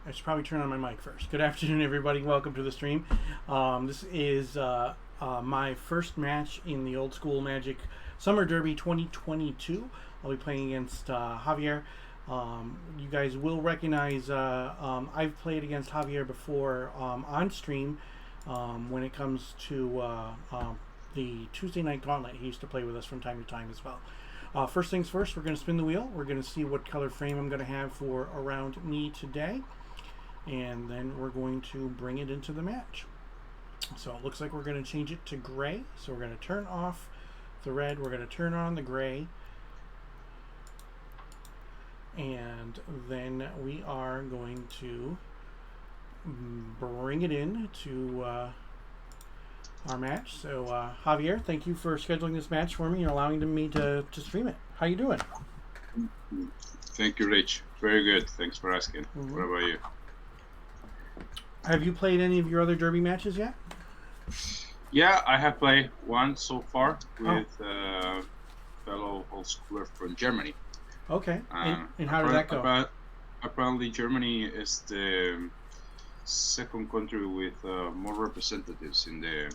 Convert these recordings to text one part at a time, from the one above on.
I should probably turn on my mic first. Good afternoon, everybody. Welcome to the stream. This is my first match in the Old School Magic Summer Derby 2022. I'll be playing against Javier. You guys will recognize I've played against Javier before on stream when it comes to the Tuesday Night Gauntlet. He used to play with us from time to time as well. First things first, we're going to spin the wheel. We're going to see what color frame I'm going to have for around me today. And then we're going to bring it into the match. So it looks like we're going to change it to gray. So we're going to turn off the red. We're going to turn on the gray. And then we are going to bring it in to our match. So Javier, thank you for scheduling this match for me and allowing me to stream it. How you doing? Thank you, Rich. Very good. Thanks for asking. Mm-hmm. What about you? Have you played any of your other derby matches yet? Yeah, I have played one so far with fellow old schooler from Germany. Okay. And how did that go? Apparently, Germany is the second country with more representatives in the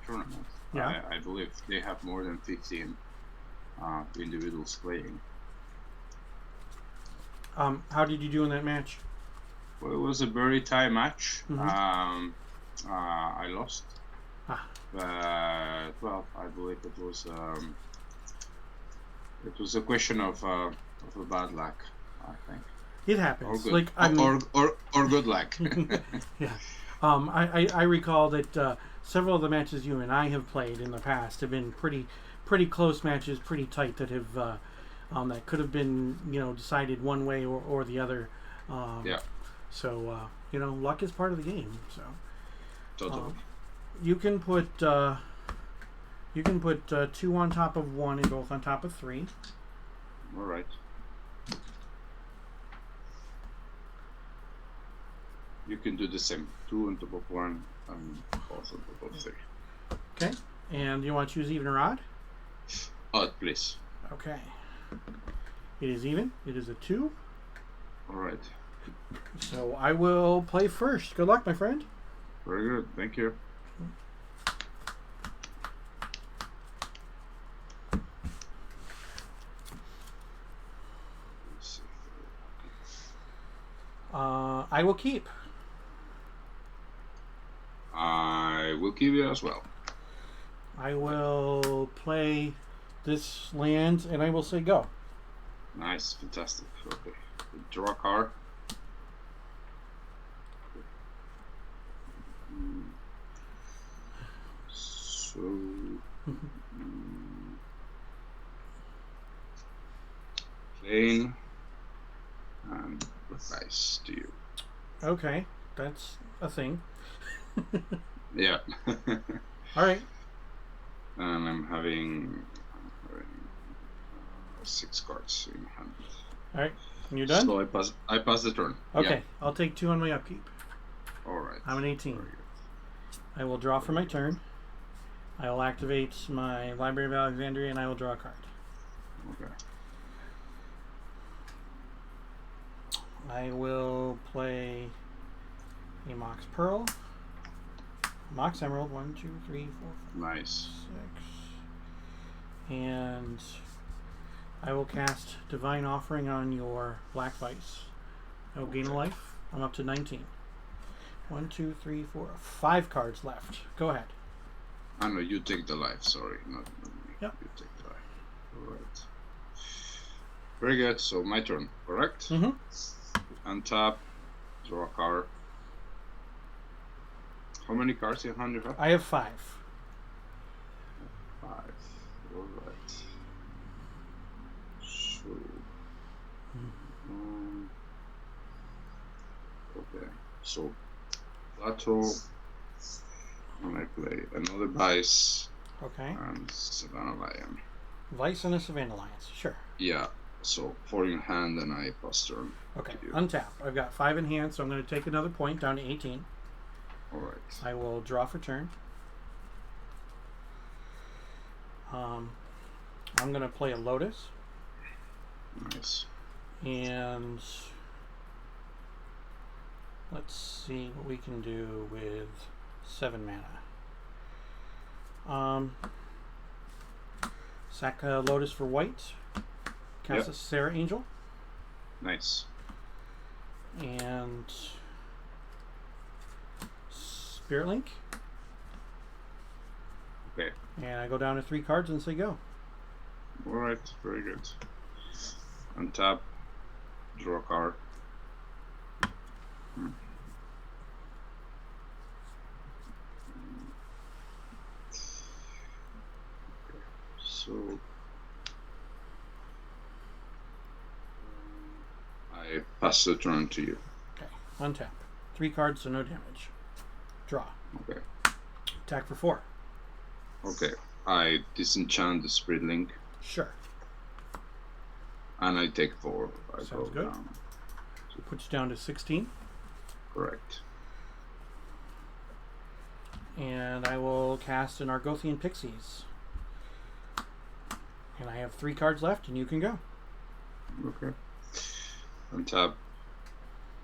tournament. Yeah. I believe they have more than 15 individuals playing. How did you do in that match? Well, it was a very tight match. Mm-hmm. I lost. But well, I believe it was a question of a bad luck. I think it happens. Or good, or good luck. Yeah. I recall that several of the matches you and I have played in the past have been pretty close matches, pretty tight, that have that could have been decided one way or the other. Yeah. So luck is part of the game. So totally. You can put 2 on top of 1 and both on top of 3. All right. You can do the same. 2 on top of 1 and both on top of 3. Okay. And you want to choose even or odd? Odd, please. Okay. It is even. It is a 2. All right. So I will play first. Good luck, my friend. Very good. Thank you. I will keep. I will keep it as well. I will play this land and I will say go. Nice. Fantastic. Okay. Draw a card. So playing and advice to you. Okay, that's a thing. Yeah. All right. And I'm having 6 cards in hand. All right. And you're done? So I pass the turn. Okay. Yeah. I'll take 2 on my upkeep. All right. I'm an 18. I will draw for my turn. I will activate my Library of Alexandria and I will draw a card. Okay. I will play a Mox Pearl. Mox Emerald. 1, 2, 3, 4, 5, nice. 6. And I will cast Divine Offering on your Black Vice. I will gain a life. I'm up to 19. 1, 2, 3, 4, 5 cards left. Go ahead. I know you take the life. Sorry, not me. Yep. You take the life. All right. Very good. So my turn, correct? Mm-hmm. Untap, draw a card. How many cards in hand you have? I have 5. 5. All right. So. Okay. So, Plateau. And I play another Vice. Okay. And Savannah Lion. Vice and a Savannah Alliance. Sure. Yeah. So 4 in hand and I pass turn. Okay. Untap. I've got 5 in hand, so I'm going to take another point down to 18. All right. I will draw for turn. I'm going to play a Lotus. Nice. And Let's see what we can do with 7 mana. Sack a Lotus for white. Cast a Sarah Angel. Nice. And Spirit Link. Okay. And I go down to 3 cards and say go. Alright, very good. Untap, draw a card. So I pass the turn to you. Okay, untap. 3 cards, so no damage. Draw. Okay. Attack for 4. Okay. I disenchant the Spirit Link. Sure. And I take 4. I Sounds go good. down. Puts you down to 16. Correct. And I will cast an Argothian Pixies. And I have 3 cards left, and you can go. Okay. Untap,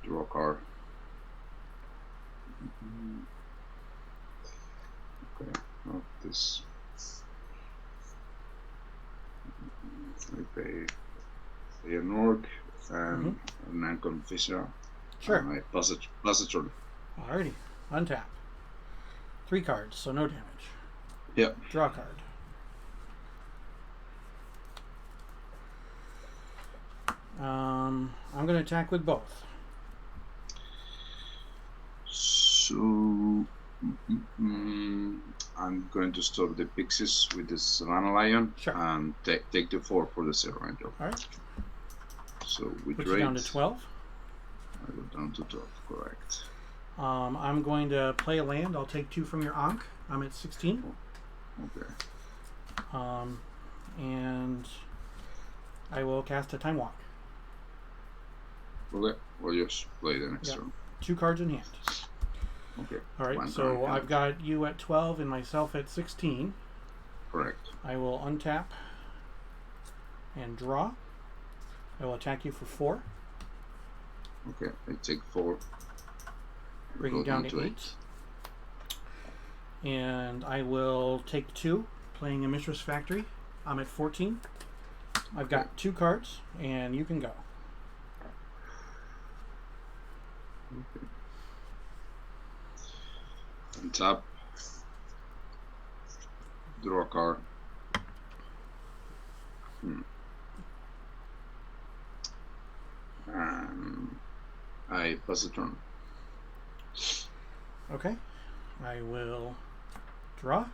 draw a card. Okay. Not this. I pay an orc and an Ancon Fisher. Sure. And I pass a turn. Alrighty. Untap. 3 cards, so no damage. Yep. Draw a card. I'm going to attack with both. So I'm going to stop the Pixies with the Savannah Lion. Sure. And take the 4 for the Zero Angel. Alright. So we Put you down to 12. I go down to 12, correct. I'm going to play a land. I'll take 2 from your Ankh. I'm at 16. Okay. And I will cast a Time Walk. Okay, we'll just play the next turn. 2 cards in hand. Okay. Alright, so I've got you at 12 and myself at 16. Correct. I will untap and draw. I will attack you for 4. Okay, I take 4. Bring you down to 8. And I will take 2, playing a Mistress Factory. I'm at 14. I've got 2 cards, and you can go. Okay. Untap. Draw a card. I pass the turn. Okay. I will draw.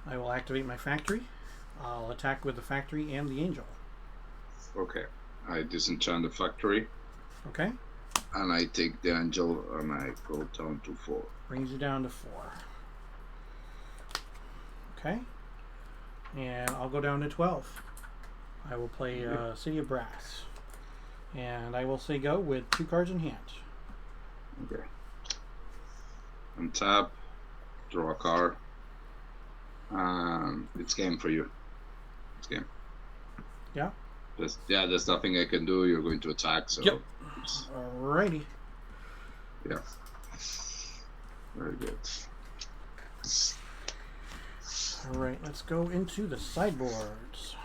I will activate my factory. I'll attack with the factory and the angel. Okay. I disenchant the factory. Okay. And I take the angel and I go down to 4. Brings you down to 4. Okay. And I'll go down to 12. I will play City of Brass. And I will say go with 2 cards in hand. Okay. Untap, draw a card. It's game for you. It's game. Yeah? There's nothing I can do. You're going to attack, so... Yep. Alrighty. Yeah. Very good. Alright, let's go into the sideboards.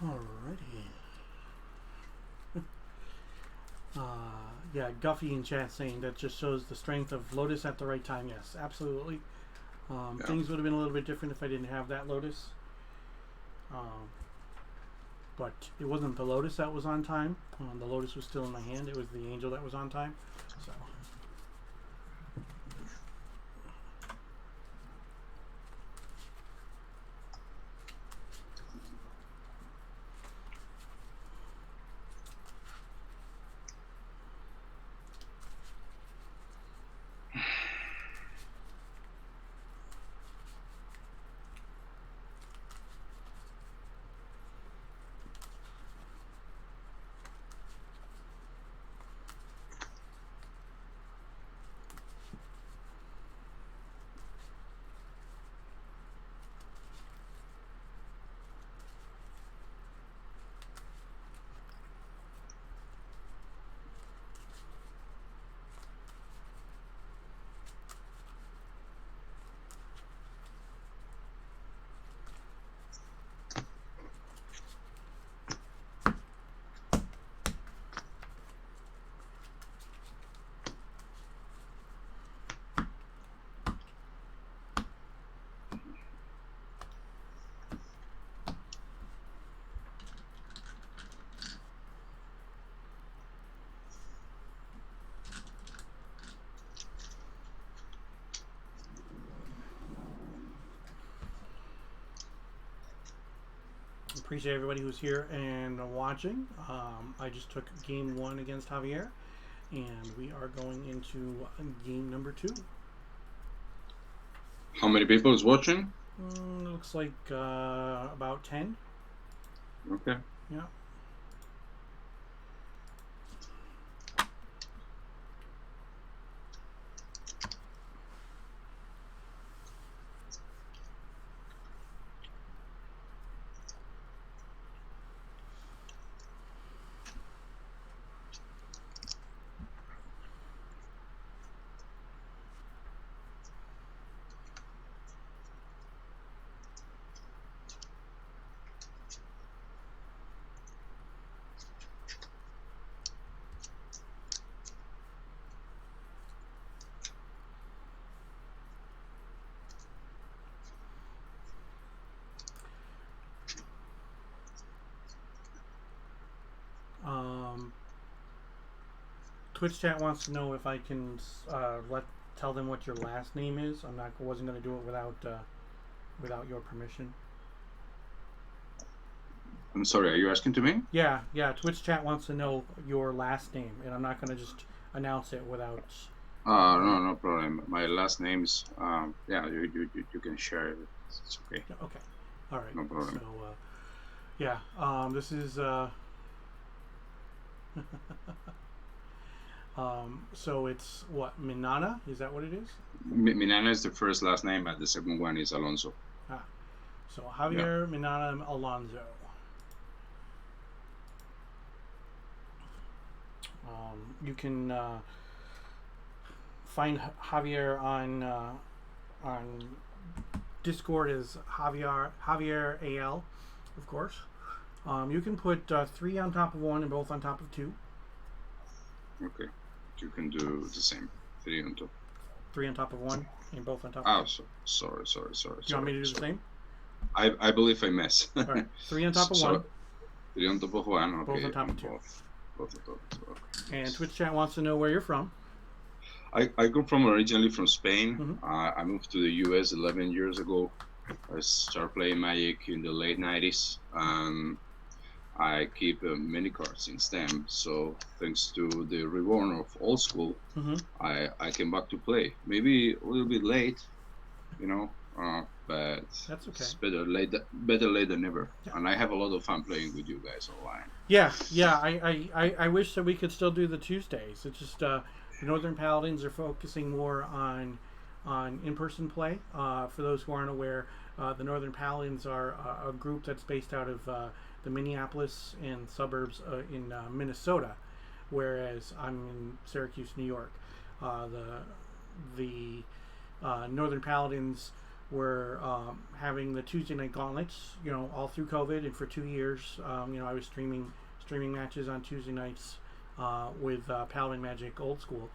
Alrighty. Yeah, Guffy in chat saying that just shows the strength of Lotus at the right time. Yes, absolutely. Yeah. Things would have been a little bit different if I didn't have that Lotus. But it wasn't the Lotus that was on time. The Lotus was still in my hand. It was the Angel that was on time. So. Appreciate everybody who's here and watching. I just took game 1 against Javier, and we are going into game number 2. How many people is watching? Looks like about 10. Okay. Yeah. Twitch chat wants to know if I can tell them what your last name is. Wasn't going to do it without your permission. I'm sorry, are you asking to me? Yeah. Twitch chat wants to know your last name, and I'm not going to just announce it without. No problem. My last name is yeah. You can share it. It's okay. Okay. All right. No problem. So yeah. This is. So it's what, Minana? Is that what it is? Minana is the first last name, and the second one is Alonso. So Javier, yeah. Minana Alonso. You can find Javier on Discord as Javier AL, of course. You can put 3 on top of 1 and both on top of 2. Okay. You can do the same. 3 on top. 3 on top of 1 and both on top of 2. Sorry. Do you want me to do the same? I believe I mess. All right. 3 on top of 1. 3 on top of 1. Okay. Both on top of 2. Both on top of 2. Okay. And Twitch chat wants to know where you're from. I come originally from Spain. Mm-hmm. I moved to the US 11 years ago. I started playing Magic in the late 90s. I keep many cards since then. So thanks to the reborn of old school, mm-hmm. I came back to play. Maybe a little bit late, but that's okay. It's better late than never. Yeah. And I have a lot of fun playing with you guys online. Yeah. I wish that we could still do the Tuesdays. It's just the Northern Paladins are focusing more on in-person play. For those who aren't aware, the Northern Paladins are a group that's based out of the Minneapolis and suburbs in Minnesota, whereas I'm in Syracuse, New York. The Northern Paladins we're having the Tuesday night gauntlets, all through COVID, and for 2 years, I was streaming matches on Tuesday nights with Paladin Magic Old School.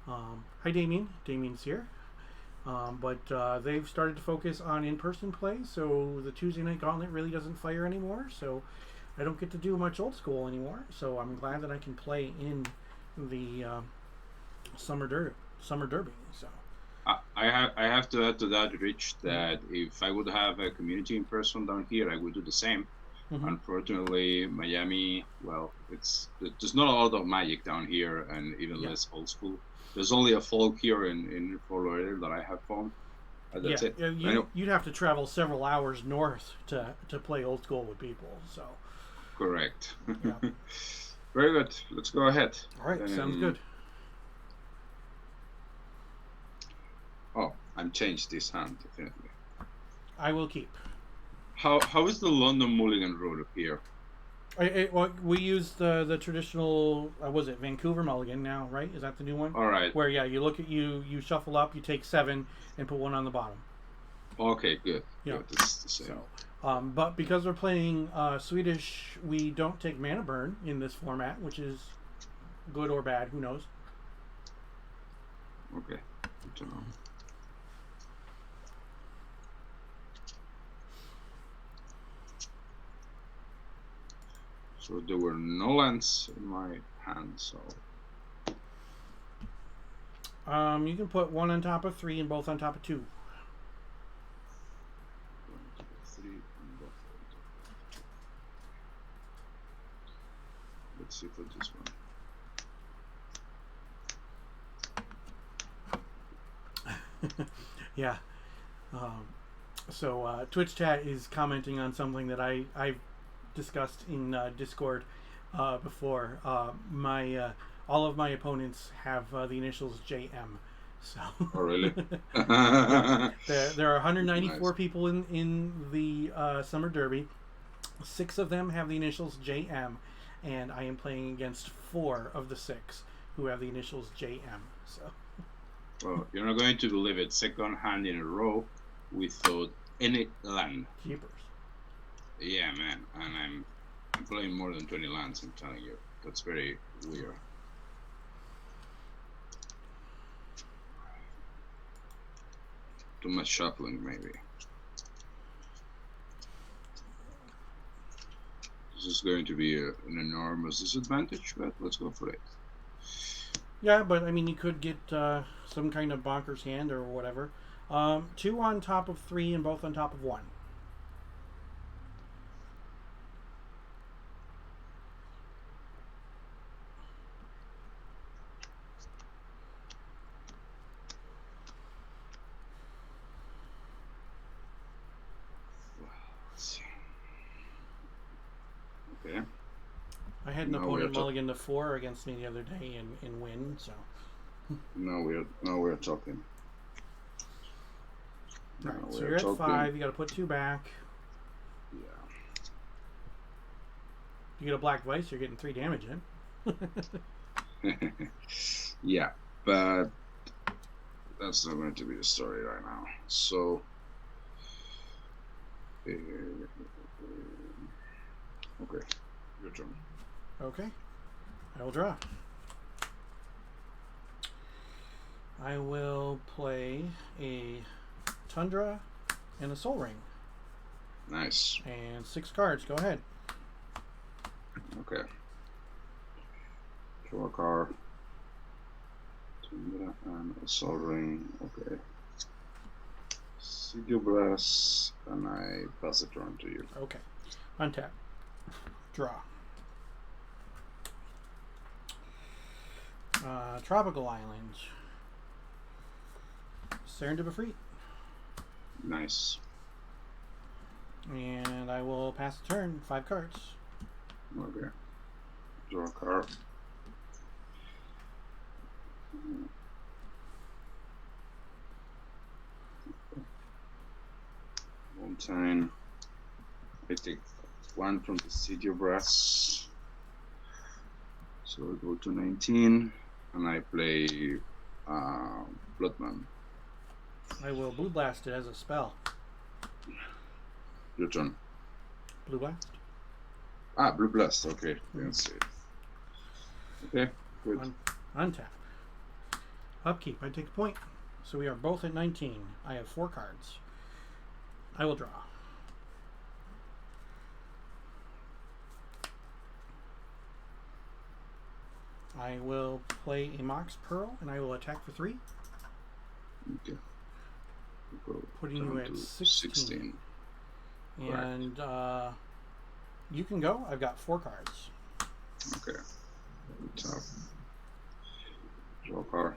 Hi, Damien. Damien's here. But they've started to focus on in-person play, so the Tuesday night gauntlet really doesn't fire anymore. So I don't get to do much Old School anymore. So I'm glad that I can play in the Summer Derby. So. I have to add to that, Rich, that if I would have a community in person down here, I would do the same. Mm-hmm. Unfortunately, Miami, well, there's not a lot of Magic down here, and even less Old School. There's only a folk here in Fort Lauderdale that I have found. That's it. You'd have to travel several hours north to play Old School with people. So. Correct. Yeah. Very good. Let's go ahead. All right. Sounds good. Oh, I'm changed this hand, definitely. I will keep. How is the London Mulligan rule up here? Well, we use the traditional, was it Vancouver Mulligan now, right? Is that the new one? All right. Where, you look at you shuffle up, you take 7, and put 1 on the bottom. Okay, good. Yeah. Good. It's the same. So, but because we're playing Swedish, we don't take mana burn in this format, which is good or bad, who knows? Okay, good to know. So there were no lands in my hand, so... you can put 1 on top of 3 and both on top of 2. 1 on top of 3 and both on top. Let's see for this one. Yeah. So Twitch chat is commenting on something that I've discussed in Discord before. All of my opponents have the initials JM. So. Oh, really? there are 194 nice. people in the Summer Derby. 6 of them have the initials JM, and I am playing against 4 of the 6 who have the initials JM. So. Well, you're not going to believe it. Second hand in a row without any land. Keepers. Yeah, man, and I'm playing more than 20 lands. I'm telling you, that's very weird. Too much shuffling, maybe. This is going to be an enormous disadvantage, but let's go for it. Yeah, but I mean, you could get some kind of bonkers hand or whatever. 2 on top of 3 and both on top of 1. Okay. I had an opponent mulligan to 4 against me the other day and win, so. Now we're talking. Right, so you're at 5, you gotta put 2 back. Yeah. You get a black vice, you're getting 3 damage in. Yeah, but that's not going to be the story right now. So okay, your turn. Okay, I will draw. I will play a Tundra and a Soul Ring. Nice. And 6 cards. Go ahead. Okay. Draw a card. Tundra and a Soul Ring. Okay. Sigil Blast, and I pass the turn to you. Okay. Untap. Draw. Tropical Island. Serendipity. Nice. And I will pass the turn. 5 cards. Okay. Draw a card. One time. I take 1 from the City of Brass. So I go to 19, and I play Bloodman. I will blue blast it as a spell. Your turn. Blue blast. Blue blast. Okay, didn't see it. Okay, good. Untap. Upkeep. I take a point. So we are both at 19. I have 4 cards. I will draw. I will play a Mox Pearl, and I will attack for 3. Okay. We'll go putting you down at to 16. And you can go. I've got 4 cards. Okay. Top. Draw a card.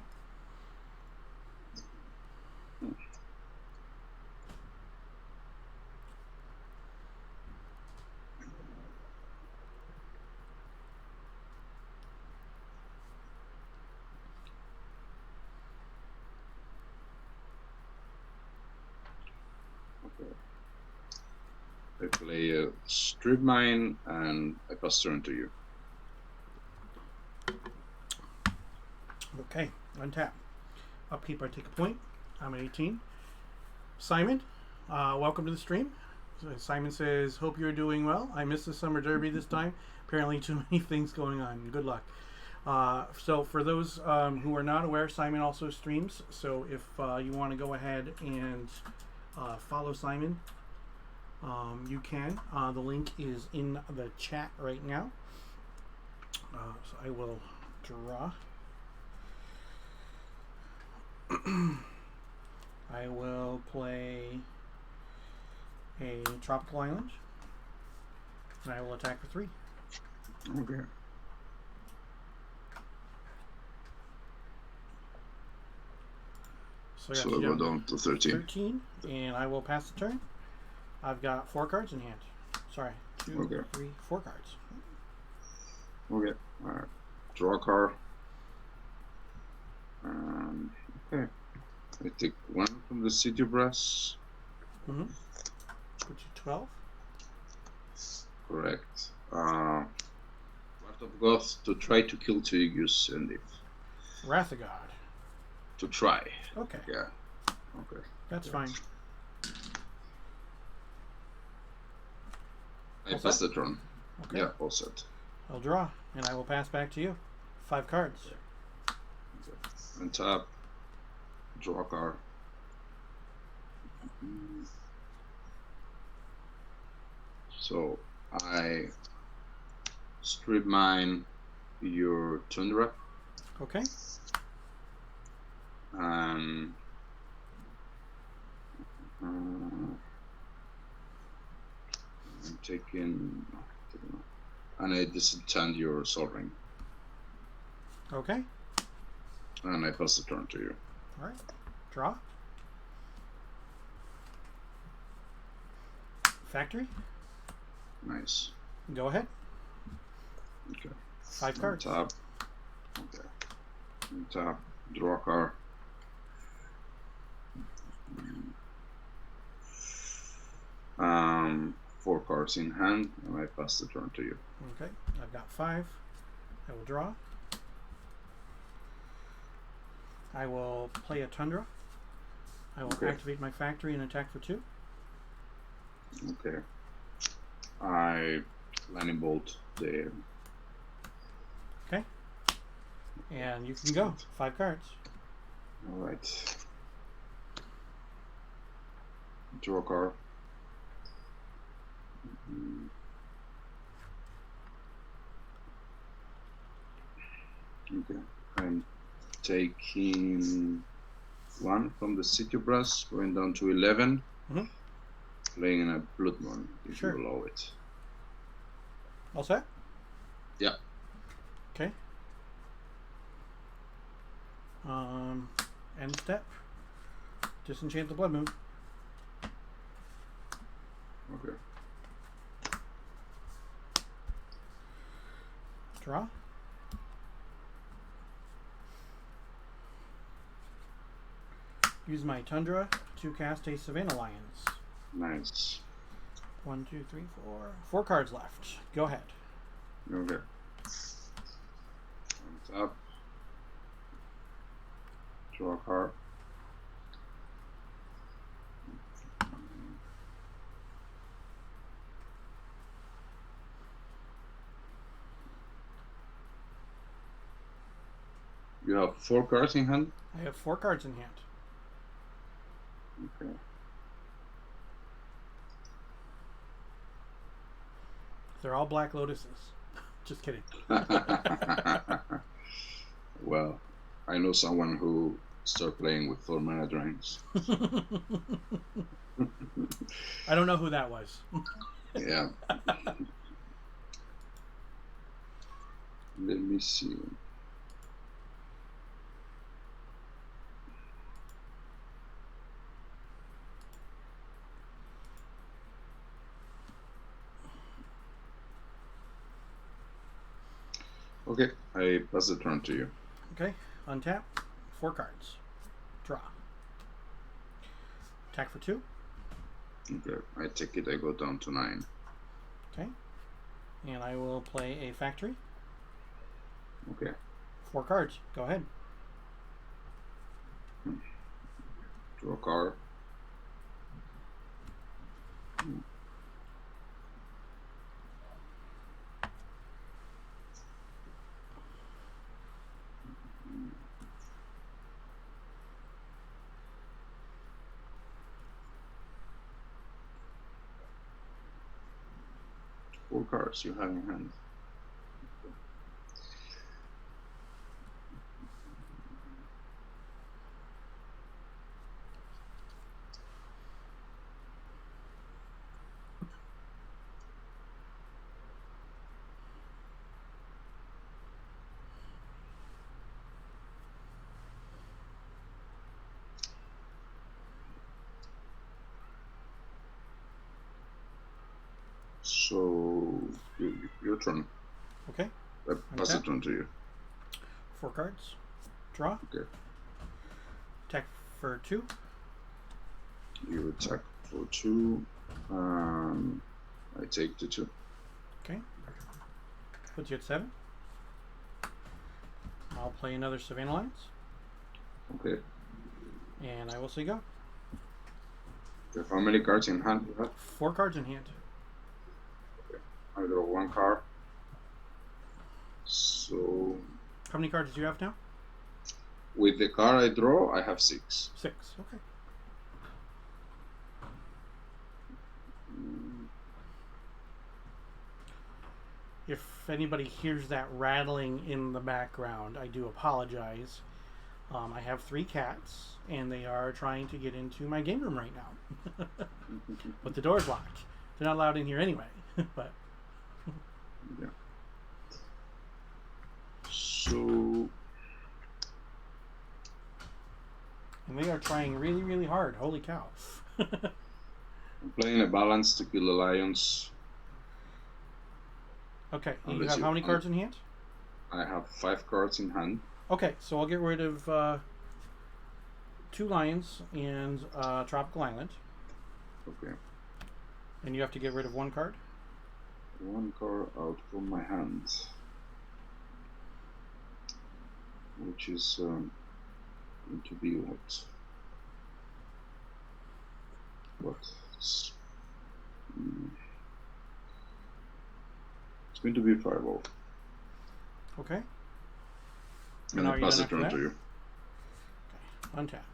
Okay. I play a strip mine and I pass turn to you. Okay, untap. Upkeep, I take a point. I'm at 18. Simon, welcome to the stream. Simon says, hope you're doing well. I missed the Summer Derby this time. Apparently too many things going on. Good luck. So for those who are not aware, Simon also streams. So if you want to go ahead and follow Simon, you can. The link is in the chat right now. So I will draw. I will play a Tropical Island, and I will attack for 3. Okay. So I go down to 13. 13, and I will pass the turn. I've got 4 cards in hand. Sorry, 2, 3, 4 cards. Okay. Alright. Draw a card. Okay. I take 1 from the city brass. Mm-hmm. Put you 12. Correct. Wrath of God to try to kill Tegus and if. Wrath of God. To try. Okay. Yeah. Okay. That's fine. I pass the turn. Okay. Yeah, all set. I'll draw, and I will pass back to you. 5 cards. Okay. And tap. Draw a card. So I strip mine your Tundra. Okay. And I'm taking, and I disenchant your Sol Ring. Okay. And I pass the turn to you. All right. Draw. Factory. Nice. Go ahead. Okay. 5 cards. Tap. Okay. And tap. Draw a card. Four cards in hand, and I pass the turn to you. Okay. I've got 5. I will draw. I will play a Tundra. I will activate my factory and attack for 2. Okay. I lightning bolt there. Okay. And you can go. 5 cards. All right. Draw a card. Okay. I'm taking 1 from the city brass, going down to 11. Mm-hmm. Playing in a Blood Moon, if Sure. you allow it. All set? Yeah. Okay. End step. Disenchant the Blood Moon. Okay. Draw. Use my Tundra to cast a Savannah Lions. Nice. 1, 2, 3, 4. 4 cards left. Go ahead. Okay. On top. Draw a card. You have 4 cards in hand? I have 4 cards in hand. Okay. They're all black lotuses. Just kidding. Well, I know someone who started playing with 4 mana drains. I don't know who that was. Yeah. Let me see. Okay, I pass the turn to you. Okay, untap. 4 cards. Draw. Attack for 2. Okay, I take it, I go down to 9. Okay. And I will play a factory. Okay. 4 cards. Go ahead. Draw a card. Four cards you have in hand. So, your turn. Okay. I pass the turn to you. 4 cards. Draw. Okay. Attack for 2. You attack for 2. I take the 2. Okay. Puts you at 7. I'll play another Savannah Lines. Okay. And I will say go. Okay. How many cards in hand you have? 4 cards in hand. Okay. I draw 1 card. So, How many cards do you have now? with the card I draw, I have 6. 6. Okay. If anybody hears that rattling in the background, I do apologize. I have 3 cats, and they are trying to get into my game room right now. But the door's locked. They're not allowed in here anyway. But Yeah. So, and they are trying really, really hard. Holy cow. I'm playing a balance to kill the lions. Okay, and you Unless have you- how many cards in hand? I have 5 cards in hand. Okay, so I'll get rid of 2 lions and Tropical Island. Okay. And you have to get rid of 1 card. 1 card out from my hand. Which is going to be what? It's going to be Fireball. Okay. And Now I are you pass done the after turn that? to you. Okay. Untap.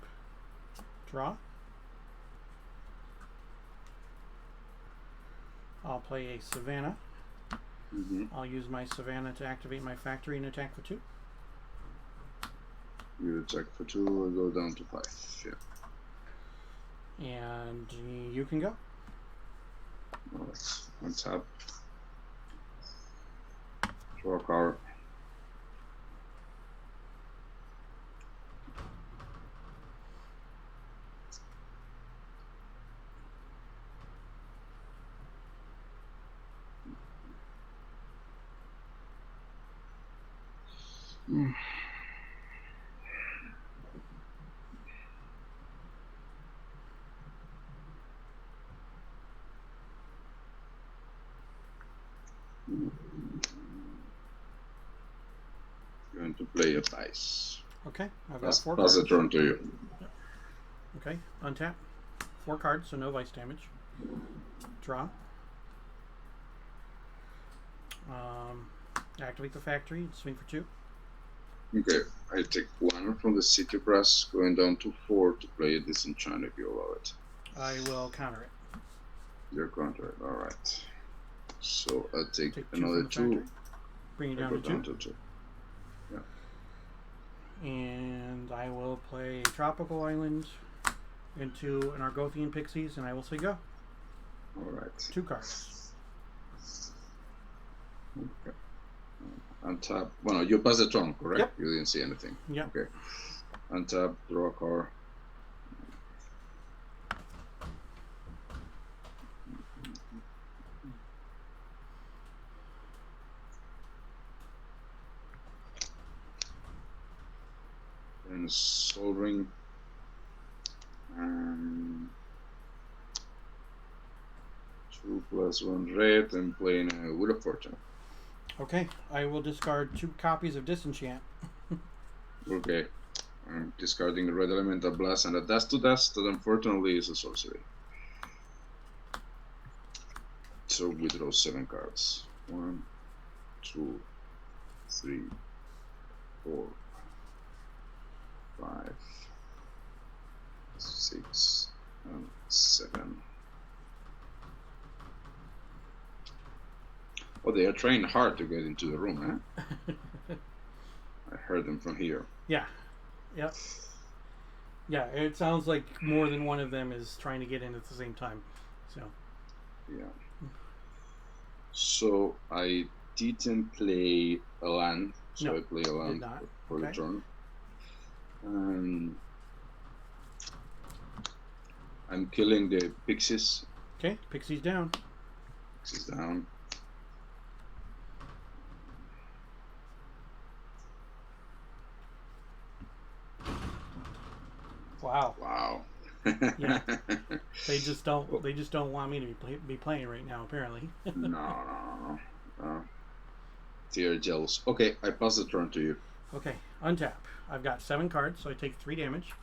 Draw. I'll play a Savannah. I'll use my Savannah to activate my factory and attack for 2. You attack for 2, I go down to 5. Yeah. And you can go. Alright. Untap. Draw a card. Going to play a dice. Okay. I've got 4 Pass cards. the turn to you. Okay. Untap. 4 cards, so no vice damage. Draw. Activate the factory. Swing for 2. Okay, I take 1 from the city brass, going down to 4 to play a disenchant if you allow it. I will counter it. Your contract, alright. So I'll take 2 another from the 2. factory. Bring it I down go to down 2. to 2. Yeah. And I will play Tropical Island into an Argothian Pixies, and I will say go. Alright. 2 cards. Okay. Untap. Well, you pass the turn, correct? Yep. You didn't see anything. Yep. Okay. Untap, draw a card. And Soul Ring. 2 plus 1 red and playing a Wheel of Fortune. Okay, I will discard 2 copies of Disenchant. Okay. I'm discarding a red elemental blast and a dust to dust that unfortunately is a sorcery. So we draw 7 cards. 1, 2, 3, 4, 5, 6, and 7. Oh, they are trying hard to get into the room, huh? I heard them from here. Yeah. Yep. Yeah, it sounds like more than one of them is trying to get in at the same time. So. Yeah. So I didn't play a land, so No, I play a land did not. for Okay. the turn. I'm killing the pixies. Okay, Pixies down. Pixies down. Wow. Wow. Yeah. They just don't want me to be playing right now, apparently. No. They're jealous. Okay, I pass the turn to you. Okay, untap. I've got 7 cards, so I take 3 damage.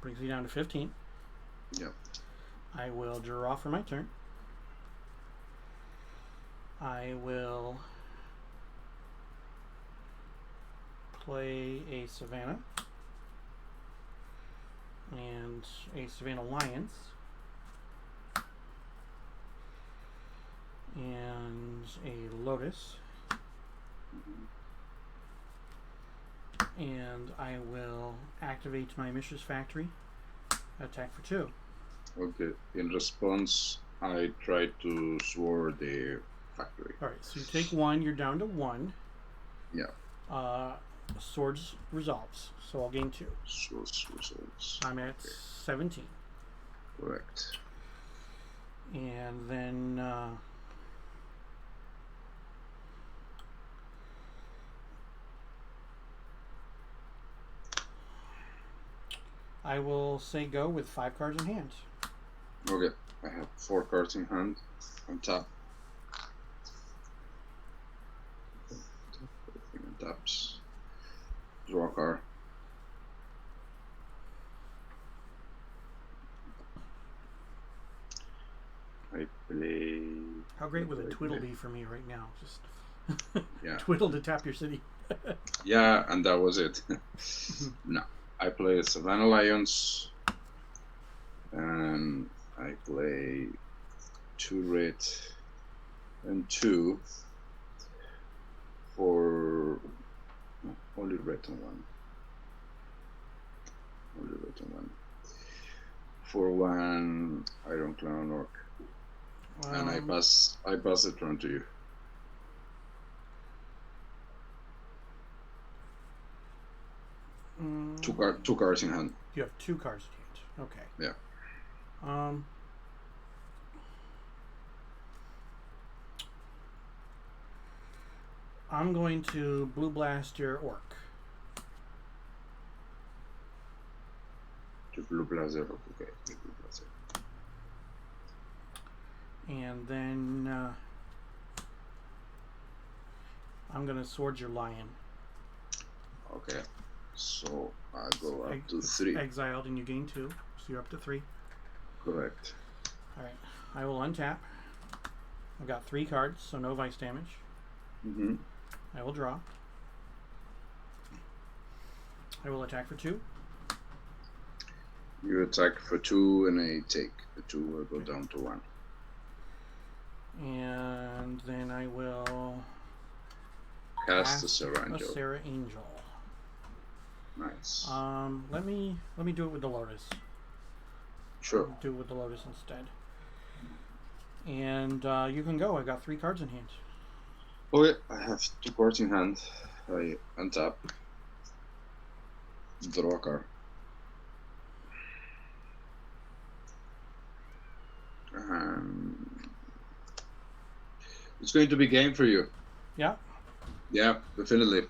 Brings me down to 15. Yep. I will draw for my turn. I will play a Savannah and a Savannah Lions and a Lotus, and I will activate my Mishra's Factory, attack for 2. Okay. In response, I try to sword the factory. Alright, so you take 1, you're down to 1. Yeah. Swords resolves, so I'll gain 2. Swords results. I'm at 17. Correct. And then I will say go with 5 cards in hand. Okay. I have 4 cards in hand. On top. Everything on taps. Draw a card. I play. How great would a twiddle be for me right now? Just Yeah. twiddle to tap your city. Yeah, and that was it. No. I play Savannah Lions. And I play 2 red and 2 for only red and 1. Only red and 1 for 1 Iron Clown Orc. And I pass the turn to you. Two cards in hand. You have 2 cards in hand. Okay. Yeah. I'm going to blue blast your orc. To blue blazer. Okay. Blue blazer. And then I'm going to sword your lion. Okay. So I go up to 3. Exiled and you gain 2, so you're up to 3. Correct. Alright, I will untap. I've got 3 cards, so no vice damage. Mm-hmm. I will draw. I will attack for 2. You attack for 2, and I take. The 2 will go down to 1. And then I will Cast the Sarah a Angel. Sarah Angel. Nice. Let me do it with the Lotus. Sure. Do it with the Lotus instead. And you can go. I got 3 cards in hand. Okay, I have 2 cards in hand. I untap. Draw a card. It's going to be game for you. Yeah. Yeah, definitely.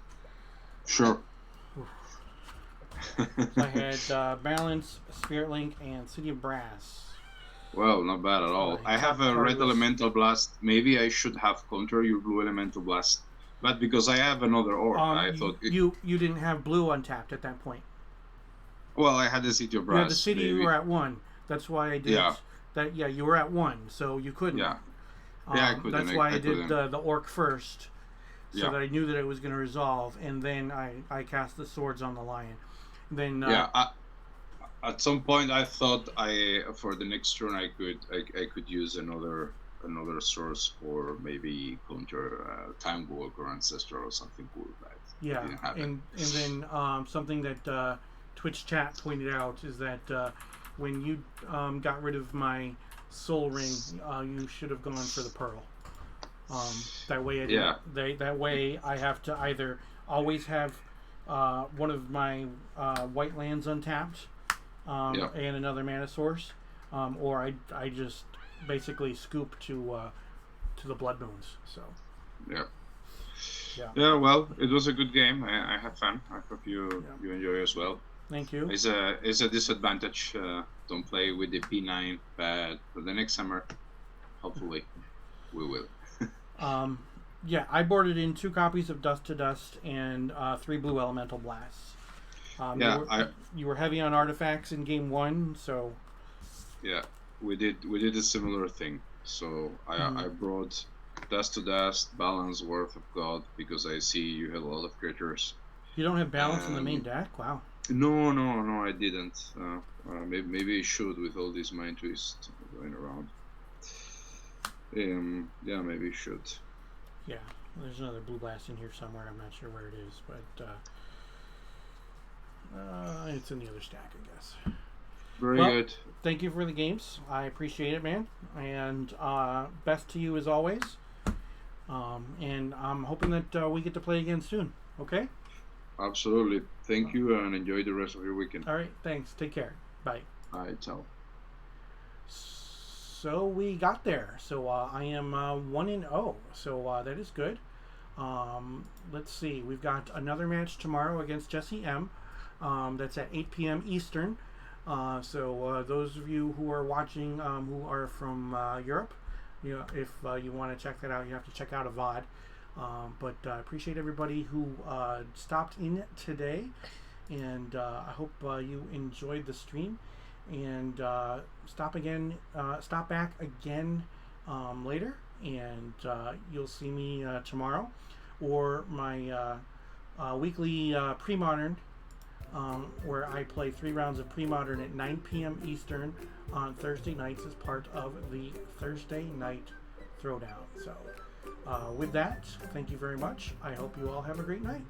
Sure. So I had Balance, Spirit Link, and City of Brass. Well, not bad at all. I have a red elemental blast. Maybe I should have counter your blue elemental blast, but because I have another orc, I thought you didn't have blue untapped at that point. Well, I had the City of Brass. You had the city. Maybe. You were at 1. That's why I did that. Yeah, you were at 1, so you couldn't. Yeah. I couldn't. That's why I did the orc first, so that I knew that it was going to resolve, and then I cast the swords on the lion. Then at some point I thought for the next turn I could use another source for maybe counter Time Walk or Ancestor or something cool. But and then something that Twitch chat pointed out is that when you got rid of my soul ring, you should have gone for the pearl. That way, that way I have to either always have one of my white lands untapped and another mana source, or I just basically scoop to the blood moons. So yeah. Well, it was a good game. I had fun. I hope you enjoy as well. Thank you. It's a disadvantage. Don't play with the P9, but for the next summer, hopefully, we will. I boarded in 2 copies of Dust to Dust and 3 blue elemental blasts. You were heavy on artifacts in game 1, so. Yeah, we did a similar thing. So I brought Dust to Dust, Balance, Worth of God, because I see you have a lot of creatures. You don't have Balance in the main deck? Wow. No, I didn't. Maybe I should with all this Mind Twist going around. Maybe I should. Yeah, there's another blue blast in here somewhere. I'm not sure where it is, but it's in the other stack, I guess. Very good. Thank you for the games. I appreciate it, man. And best to you as always. And I'm hoping that we get to play again soon. Okay? Absolutely. Thank you, and enjoy the rest of your weekend. All right. Thanks. Take care. Bye. All right. Ciao. So we got there. So I am 1-0. So that is good. Let's see. We've got another match tomorrow against Jesse M. That's at 8 p.m. Eastern. So those of you who are watching who are from Europe, if you want to check that out, you have to check out a VOD. But I appreciate everybody who stopped in today, and I hope you enjoyed the stream. And stop back again later, and you'll see me tomorrow, or my weekly pre-modern, where I play 3 rounds of pre-modern at 9 p.m. Eastern on Thursday nights as part of the Thursday night throwdown. So with that, thank you very much. I hope you all have a great night.